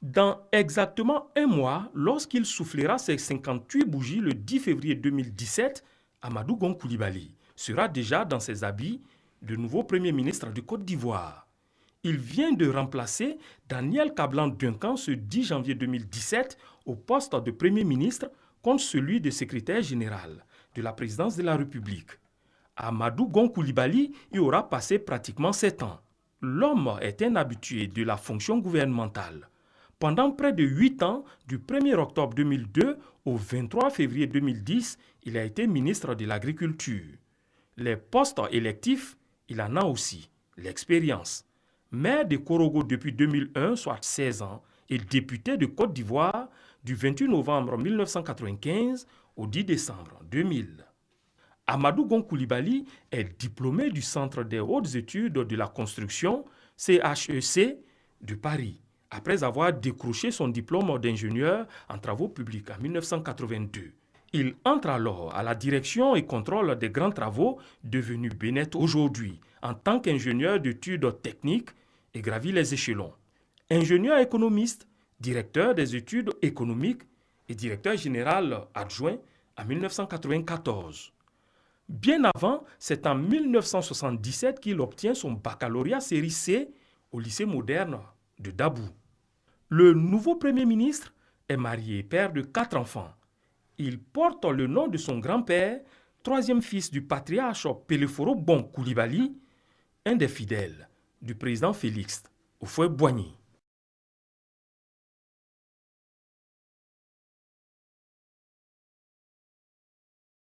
Dans exactement un mois, lorsqu'il soufflera ses 58 bougies le 10 février 2017, Amadou Gon Coulibaly sera déjà dans ses habits de nouveau Premier ministre du Côte d'Ivoire. Il vient de remplacer Daniel Kablan-Duncan ce 10 janvier 2017 au poste de Premier ministre contre celui de secrétaire général de la présidence de la République. Amadou Gon Coulibaly y aura passé pratiquement 7 ans. L'homme est un habitué de la fonction gouvernementale. Pendant près de 8 ans, du 1er octobre 2002 au 23 février 2010, il a été ministre de l'Agriculture. Les postes électifs, il en a aussi. L'expérience. Maire de Korogo depuis 2001, soit 16 ans, et député de Côte d'Ivoire du 28 novembre 1995 au 10 décembre 2000. Amadou Gon Coulibaly est diplômé du Centre des hautes études de la construction, CHEC, de Paris, après avoir décroché son diplôme d'ingénieur en travaux publics en 1982. Il entre alors à la direction et contrôle des grands travaux, devenu Benet aujourd'hui, en tant qu'ingénieur d'études techniques et gravit les échelons. Ingénieur économiste, directeur des études économiques et directeur général adjoint en 1994. Bien avant, c'est en 1977 qu'il obtient son baccalauréat série C au lycée moderne de Dabou. Le nouveau Premier ministre est marié et père de 4 enfants. Il porte le nom de son grand-père, troisième fils du patriarche Peleforo Bon Coulibaly, un des fidèles du président Félix Houphouët-Boigny.